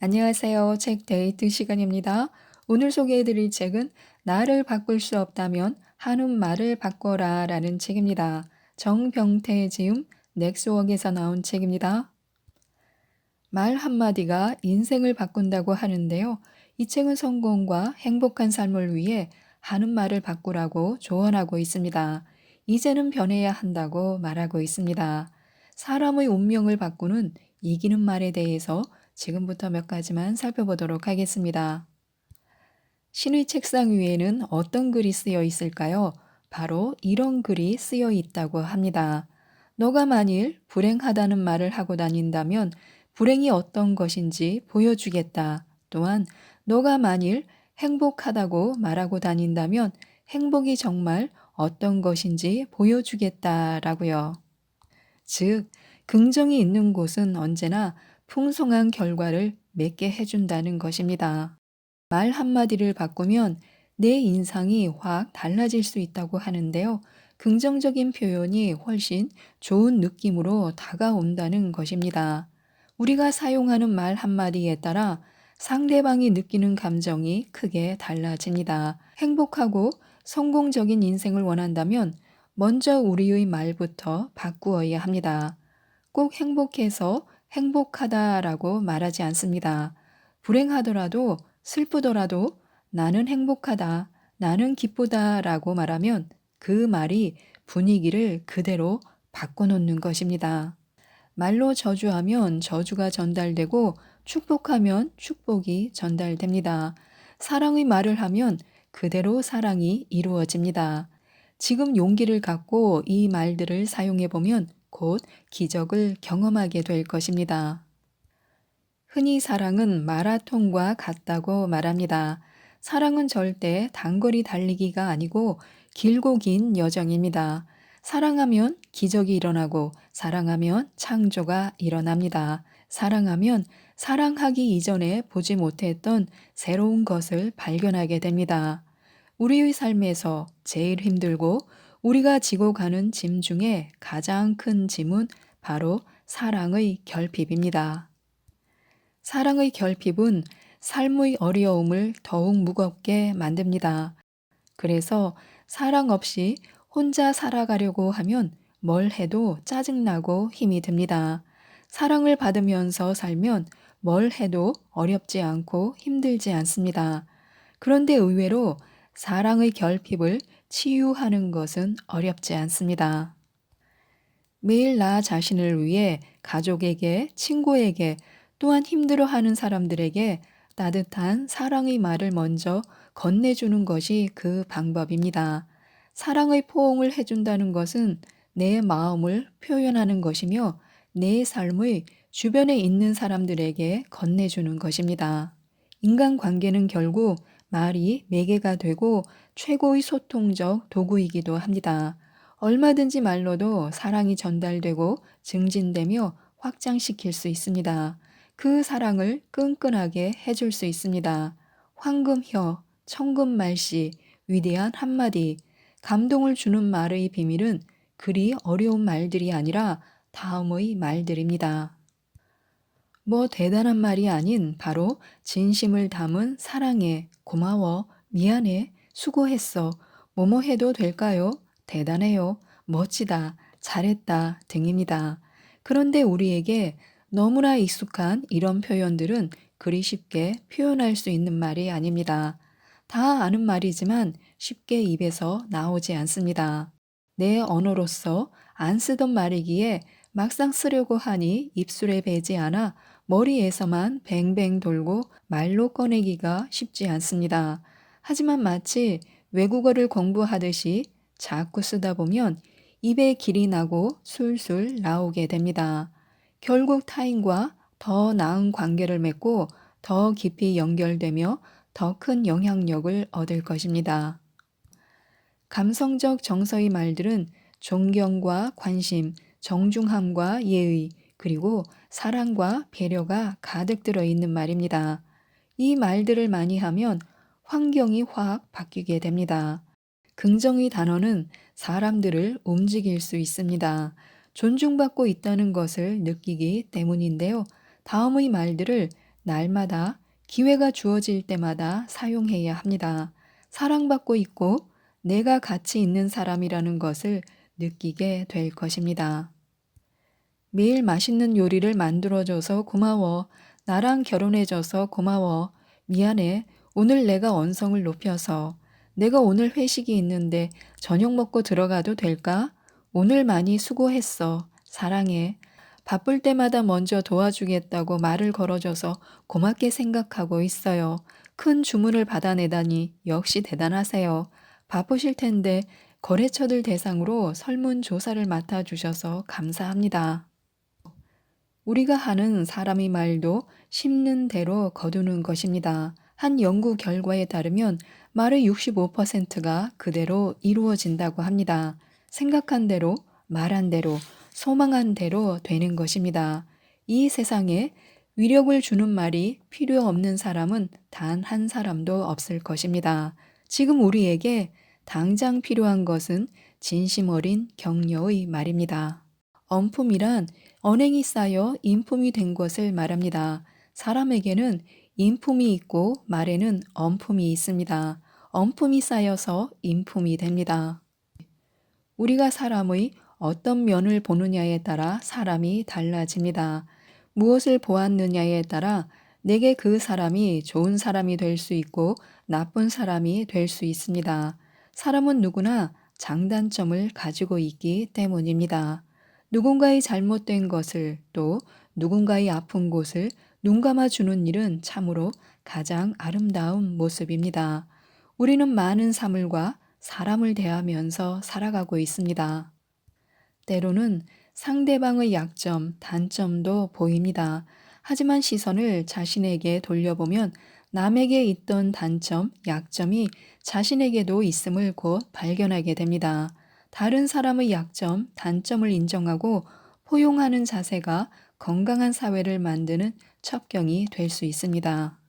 안녕하세요. 책 데이트 시간입니다. 오늘 소개해드릴 책은 나를 바꿀 수 없다면 하는 말을 바꿔라 라는 책입니다. 정병태 지음 넥스웍에서 나온 책입니다. 말 한마디가 인생을 바꾼다고 하는데요. 이 책은 성공과 행복한 삶을 위해 하는 말을 바꾸라고 조언하고 있습니다. 이제는 변해야 한다고 말하고 있습니다. 사람의 운명을 바꾸는 이기는 말에 대해서 지금부터 몇 가지만 살펴보도록 하겠습니다. 신의 책상 위에는 어떤 글이 쓰여 있을까요? 바로 이런 글이 쓰여 있다고 합니다. 너가 만일 불행하다는 말을 하고 다닌다면 불행이 어떤 것인지 보여주겠다. 또한 너가 만일 행복하다고 말하고 다닌다면 행복이 정말 어떤 것인지 보여주겠다라고요. 즉, 긍정이 있는 곳은 언제나 풍성한 결과를 맺게 해준다는 것입니다. 말 한마디를 바꾸면 내 인상이 확 달라질 수 있다고 하는데요. 긍정적인 표현이 훨씬 좋은 느낌으로 다가온다는 것입니다. 우리가 사용하는 말 한마디에 따라 상대방이 느끼는 감정이 크게 달라집니다. 행복하고 성공적인 인생을 원한다면 먼저 우리의 말부터 바꾸어야 합니다. 꼭 행복해서 행복하다라고 말하지 않습니다. 불행하더라도 슬프더라도 나는 행복하다, 나는 기쁘다라고 말하면 그 말이 분위기를 그대로 바꿔놓는 것입니다. 말로 저주하면 저주가 전달되고 축복하면 축복이 전달됩니다. 사랑의 말을 하면 그대로 사랑이 이루어집니다. 지금 용기를 갖고 이 말들을 사용해 보면 곧 기적을 경험하게 될 것입니다. 흔히 사랑은 마라톤과 같다고 말합니다. 사랑은 절대 단거리 달리기가 아니고 길고 긴 여정입니다. 사랑하면 기적이 일어나고 사랑하면 창조가 일어납니다. 사랑하면 사랑하기 이전에 보지 못했던 새로운 것을 발견하게 됩니다. 우리의 삶에서 제일 힘들고 우리가 지고 가는 짐 중에 가장 큰 짐은 바로 사랑의 결핍입니다. 사랑의 결핍은 삶의 어려움을 더욱 무겁게 만듭니다. 그래서 사랑 없이 혼자 살아가려고 하면 뭘 해도 짜증나고 힘이 듭니다. 사랑을 받으면서 살면 뭘 해도 어렵지 않고 힘들지 않습니다. 그런데 의외로 사랑의 결핍을 치유하는 것은 어렵지 않습니다. 매일 나 자신을 위해 가족에게, 친구에게, 또한 힘들어하는 사람들에게 따뜻한 사랑의 말을 먼저 건네주는 것이 그 방법입니다. 사랑의 포옹을 해준다는 것은 내 마음을 표현하는 것이며 내 삶의 주변에 있는 사람들에게 건네주는 것입니다. 인간관계는 결국 말이 매개가 되고 최고의 소통적 도구이기도 합니다. 얼마든지 말로도 사랑이 전달되고 증진되며 확장시킬 수 있습니다. 그 사랑을 끈끈하게 해줄 수 있습니다. 황금혀, 천금말씨, 위대한 한마디, 감동을 주는 말의 비밀은 그리 어려운 말들이 아니라 다음의 말들입니다. 뭐 대단한 말이 아닌 바로 진심을 담은 사랑해, 고마워, 미안해, 수고했어, 뭐뭐 해도 될까요? 대단해요, 멋지다, 잘했다 등입니다. 그런데 우리에게 너무나 익숙한 이런 표현들은 그리 쉽게 표현할 수 있는 말이 아닙니다. 다 아는 말이지만 쉽게 입에서 나오지 않습니다. 내 언어로서 안 쓰던 말이기에 막상 쓰려고 하니 입술에 배지 않아 머리에서만 뱅뱅 돌고 말로 꺼내기가 쉽지 않습니다. 하지만 마치 외국어를 공부하듯이 자꾸 쓰다 보면 입에 길이 나고 술술 나오게 됩니다. 결국 타인과 더 나은 관계를 맺고 더 깊이 연결되며 더 큰 영향력을 얻을 것입니다. 감성적 정서의 말들은 존경과 관심, 정중함과 예의, 그리고 사랑과 배려가 가득 들어 있는 말입니다. 이 말들을 많이 하면 환경이 확 바뀌게 됩니다. 긍정의 단어는 사람들을 움직일 수 있습니다. 존중받고 있다는 것을 느끼기 때문인데요. 다음의 말들을 날마다 기회가 주어질 때마다 사용해야 합니다. 사랑받고 있고 내가 가치 있는 사람이라는 것을 느끼게 될 것입니다. 매일 맛있는 요리를 만들어줘서 고마워. 나랑 결혼해줘서 고마워. 미안해. 오늘 내가 언성을 높여서. 내가 오늘 회식이 있는데 저녁 먹고 들어가도 될까? 오늘 많이 수고했어. 사랑해. 바쁠 때마다 먼저 도와주겠다고 말을 걸어줘서 고맙게 생각하고 있어요. 큰 주문을 받아내다니 역시 대단하세요. 바쁘실 텐데 거래처들 대상으로 설문조사를 맡아주셔서 감사합니다. 우리가 하는 사람의 말도 심는 대로 거두는 것입니다. 한 연구 결과에 따르면 말의 65%가 그대로 이루어진다고 합니다. 생각한 대로, 말한 대로, 소망한 대로 되는 것입니다. 이 세상에 위력을 주는 말이 필요 없는 사람은 단 한 사람도 없을 것입니다. 지금 우리에게 당장 필요한 것은 진심 어린 격려의 말입니다. 엄품이란 언행이 쌓여 인품이 된 것을 말합니다. 사람에게는 인품이 있고 말에는 엄품이 있습니다. 엄품이 쌓여서 인품이 됩니다. 우리가 사람의 어떤 면을 보느냐에 따라 사람이 달라집니다. 무엇을 보았느냐에 따라 내게 그 사람이 좋은 사람이 될 수 있고 나쁜 사람이 될 수 있습니다. 사람은 누구나 장단점을 가지고 있기 때문입니다. 누군가의 잘못된 것을 또 누군가의 아픈 곳을 눈 감아주는 일은 참으로 가장 아름다운 모습입니다. 우리는 많은 사물과 사람을 대하면서 살아가고 있습니다. 때로는 상대방의 약점, 단점도 보입니다. 하지만 시선을 자신에게 돌려보면 남에게 있던 단점, 약점이 자신에게도 있음을 곧 발견하게 됩니다. 다른 사람의 약점, 단점을 인정하고 포용하는 자세가 건강한 사회를 만드는 첩경이 될 수 있습니다.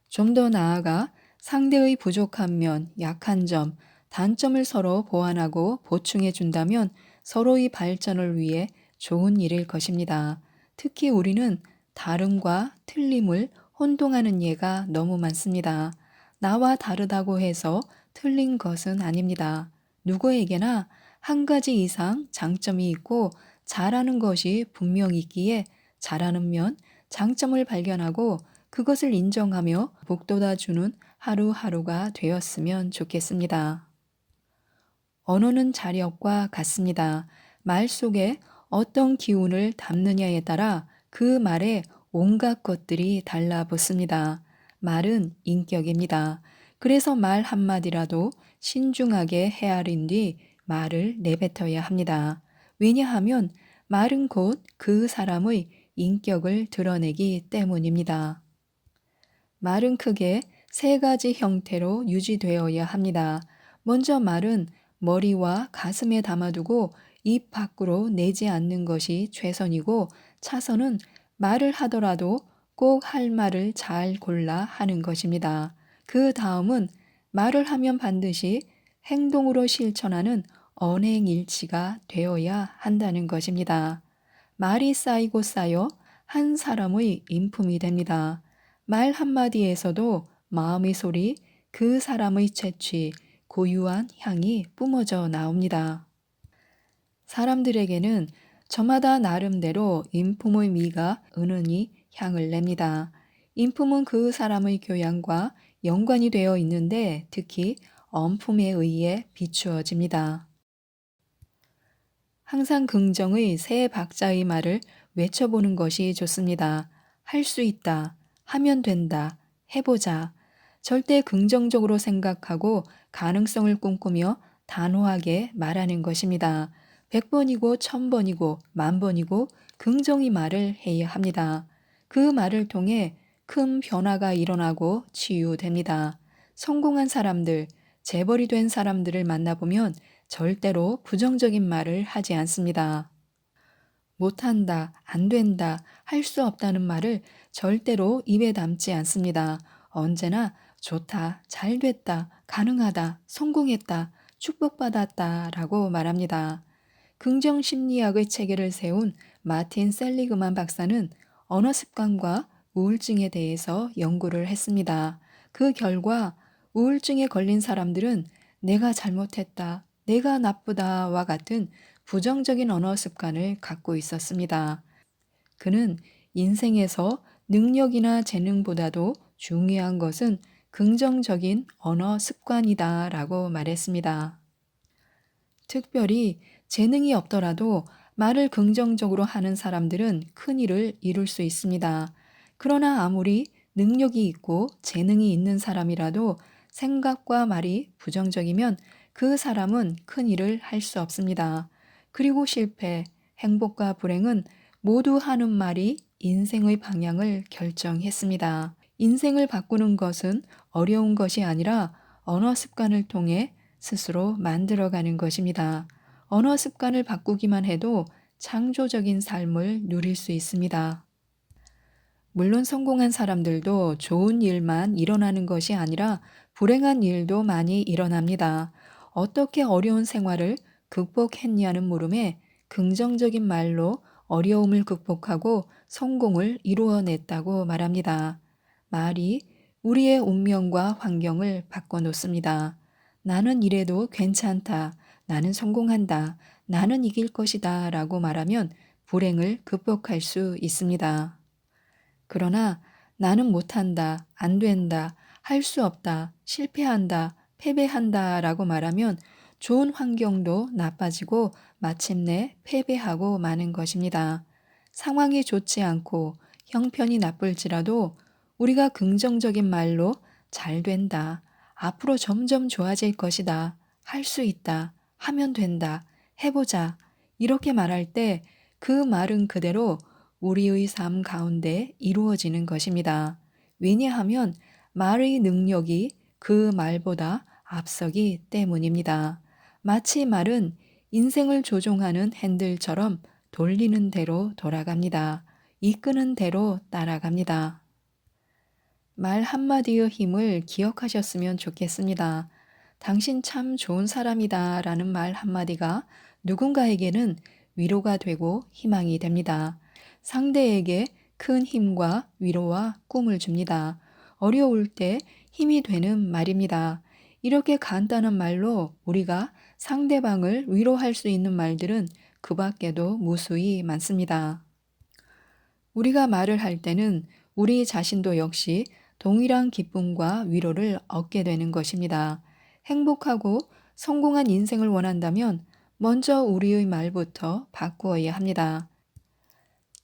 좀 더 나아가 상대의 부족한 면, 약한 점, 단점을 서로 보완하고 보충해 준다면 서로의 발전을 위해 좋은 일일 것입니다. 특히 우리는 다름과 틀림을 혼동하는 예가 너무 많습니다. 나와 다르다고 해서 틀린 것은 아닙니다. 누구에게나 한 가지 이상 장점이 있고 잘하는 것이 분명히 있기에 잘하는 면, 장점을 발견하고 그것을 인정하며 북돋아주는 하루하루가 되었으면 좋겠습니다. 언어는 자력과 같습니다. 말 속에 어떤 기운을 담느냐에 따라 그 말에 온갖 것들이 달라붙습니다. 말은 인격입니다. 그래서 말 한마디라도 신중하게 헤아린 뒤 말을 내뱉어야 합니다. 왜냐하면 말은 곧 그 사람의 인격을 드러내기 때문입니다. 말은 크게 세 가지 형태로 유지되어야 합니다. 먼저 말은 머리와 가슴에 담아두고 입 밖으로 내지 않는 것이 최선이고 차선은 말을 하더라도 꼭 할 말을 잘 골라 하는 것입니다. 그 다음은 말을 하면 반드시 행동으로 실천하는 언행일치가 되어야 한다는 것입니다. 말이 쌓이고 쌓여 한 사람의 인품이 됩니다. 말 한마디에서도 마음의 소리, 그 사람의 채취, 고유한 향이 뿜어져 나옵니다. 사람들에게는 저마다 나름대로 인품의 미가 은은히 향을 냅니다. 인품은 그 사람의 교양과 연관이 되어 있는데 특히 엄품에 의해 비추어집니다. 항상 긍정의 세 박자의 말을 외쳐보는 것이 좋습니다. 할 수 있다, 하면 된다, 해보자. 절대 긍정적으로 생각하고 가능성을 꿈꾸며 단호하게 말하는 것입니다. 100번이고 1000번이고 10,000번이고 긍정의 말을 해야 합니다. 그 말을 통해 큰 변화가 일어나고 치유됩니다. 성공한 사람들, 재벌이 된 사람들을 만나보면 절대로 부정적인 말을 하지 않습니다. 못한다, 안 된다, 할 수 없다는 말을 절대로 입에 담지 않습니다. 언제나 좋다, 잘 됐다, 가능하다, 성공했다, 축복받았다 라고 말합니다. 긍정 심리학의 체계를 세운 마틴 셀리그만 박사는 언어 습관과 우울증에 대해서 연구를 했습니다. 그 결과 우울증에 걸린 사람들은 내가 잘못했다, 내가 나쁘다와 같은 부정적인 언어 습관을 갖고 있었습니다. 그는 인생에서 능력이나 재능보다도 중요한 것은 긍정적인 언어 습관이다 라고 말했습니다. 특별히 재능이 없더라도 말을 긍정적으로 하는 사람들은 큰 일을 이룰 수 있습니다. 그러나 아무리 능력이 있고 재능이 있는 사람이라도 생각과 말이 부정적이면 그 사람은 큰 일을 할 수 없습니다. 그리고 실패, 행복과 불행은 모두 하는 말이 인생의 방향을 결정했습니다. 인생을 바꾸는 것은 어려운 것이 아니라 언어 습관을 통해 스스로 만들어가는 것입니다. 언어 습관을 바꾸기만 해도 창조적인 삶을 누릴 수 있습니다. 물론 성공한 사람들도 좋은 일만 일어나는 것이 아니라 불행한 일도 많이 일어납니다. 어떻게 어려운 생활을 극복했냐는 물음에 긍정적인 말로 어려움을 극복하고 성공을 이루어냈다고 말합니다. 말이 우리의 운명과 환경을 바꿔놓습니다. 나는 이래도 괜찮다. 나는 성공한다. 나는 이길 것이다. 라고 말하면 불행을 극복할 수 있습니다. 그러나 나는 못한다, 안 된다, 할 수 없다, 실패한다, 패배한다 라고 말하면 좋은 환경도 나빠지고 마침내 패배하고 마는 것입니다. 상황이 좋지 않고 형편이 나쁠지라도 우리가 긍정적인 말로 잘 된다, 앞으로 점점 좋아질 것이다, 할 수 있다, 하면 된다, 해보자 이렇게 말할 때 그 말은 그대로 우리의 삶 가운데 이루어지는 것입니다. 왜냐하면 말의 능력이 그 말보다 앞서기 때문입니다. 마치 말은 인생을 조종하는 핸들처럼 돌리는 대로 돌아갑니다. 이끄는 대로 따라갑니다. 말 한마디의 힘을 기억하셨으면 좋겠습니다. 당신 참 좋은 사람이다 라는 말 한마디가 누군가에게는 위로가 되고 희망이 됩니다. 상대에게 큰 힘과 위로와 꿈을 줍니다. 어려울 때 힘이 되는 말입니다. 이렇게 간단한 말로 우리가 상대방을 위로할 수 있는 말들은 그 밖에도 무수히 많습니다. 우리가 말을 할 때는 우리 자신도 역시 동일한 기쁨과 위로를 얻게 되는 것입니다. 행복하고 성공한 인생을 원한다면 먼저 우리의 말부터 바꾸어야 합니다.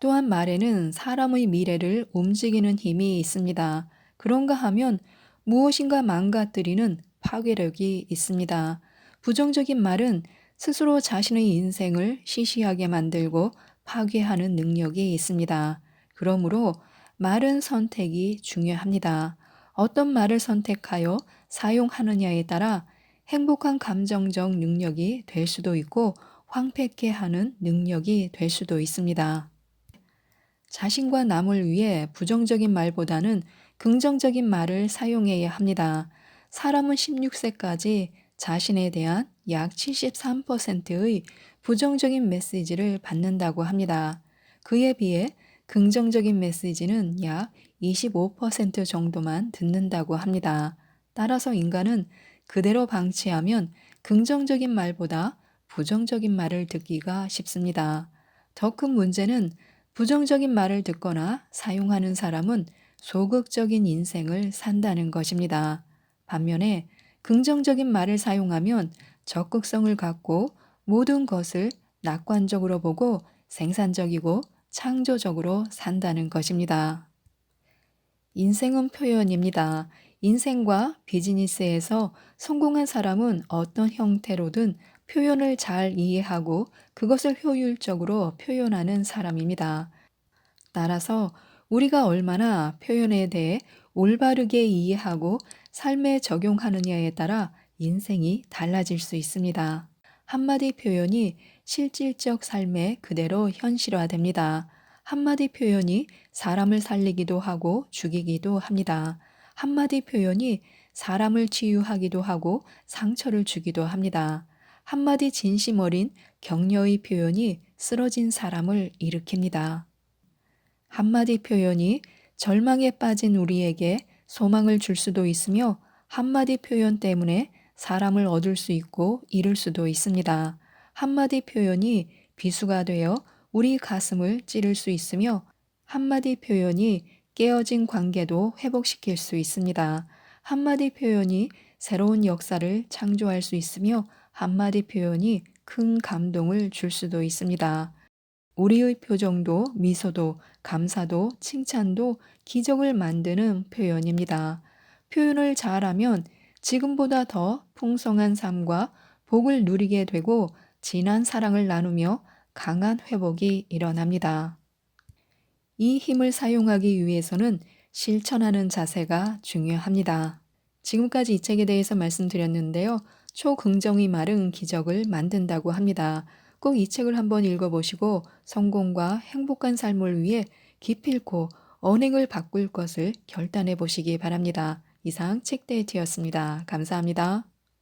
또한 말에는 사람의 미래를 움직이는 힘이 있습니다. 그런가 하면 무엇인가 망가뜨리는 파괴력이 있습니다. 부정적인 말은 스스로 자신의 인생을 시시하게 만들고 파괴하는 능력이 있습니다. 그러므로 말은 선택이 중요합니다. 어떤 말을 선택하여 사용하느냐에 따라 행복한 감정적 능력이 될 수도 있고 황폐케 하는 능력이 될 수도 있습니다. 자신과 남을 위해 부정적인 말보다는 긍정적인 말을 사용해야 합니다. 사람은 16세까지 자신에 대한 약 73%의 부정적인 메시지를 받는다고 합니다. 그에 비해 긍정적인 메시지는 약 25% 정도만 듣는다고 합니다. 따라서 인간은 그대로 방치하면 긍정적인 말보다 부정적인 말을 듣기가 쉽습니다. 더 큰 문제는 부정적인 말을 듣거나 사용하는 사람은 소극적인 인생을 산다는 것입니다. 반면에 긍정적인 말을 사용하면 적극성을 갖고 모든 것을 낙관적으로 보고 생산적이고 창조적으로 산다는 것입니다. 인생은 표현입니다. 인생과 비즈니스에서 성공한 사람은 어떤 형태로든 표현을 잘 이해하고 그것을 효율적으로 표현하는 사람입니다. 따라서 우리가 얼마나 표현에 대해 올바르게 이해하고 삶에 적용하느냐에 따라 인생이 달라질 수 있습니다. 한마디 표현이 실질적 삶에 그대로 현실화됩니다. 한마디 표현이 사람을 살리기도 하고 죽이기도 합니다. 한마디 표현이 사람을 치유하기도 하고 상처를 주기도 합니다. 한마디 진심 어린 격려의 표현이 쓰러진 사람을 일으킵니다. 한마디 표현이 절망에 빠진 우리에게 소망을 줄 수도 있으며 한마디 표현 때문에 사람을 얻을 수 있고 잃을 수도 있습니다. 한마디 표현이 비수가 되어 우리 가슴을 찌를 수 있으며 한마디 표현이 깨어진 관계도 회복시킬 수 있습니다. 한마디 표현이 새로운 역사를 창조할 수 있으며 한마디 표현이 큰 감동을 줄 수도 있습니다. 우리의 표정도 미소도 감사도 칭찬도 기적을 만드는 표현입니다. 표현을 잘하면 지금보다 더 풍성한 삶과 복을 누리게 되고 진한 사랑을 나누며 강한 회복이 일어납니다. 이 힘을 사용하기 위해서는 실천하는 자세가 중요합니다. 지금까지 이 책에 대해서 말씀드렸는데요. 초긍정의 말은 기적을 만든다고 합니다. 꼭 이 책을 한번 읽어보시고 성공과 행복한 삶을 위해 기필코 언행을 바꿀 것을 결단해 보시기 바랍니다. 이상 책데이트였습니다. 감사합니다.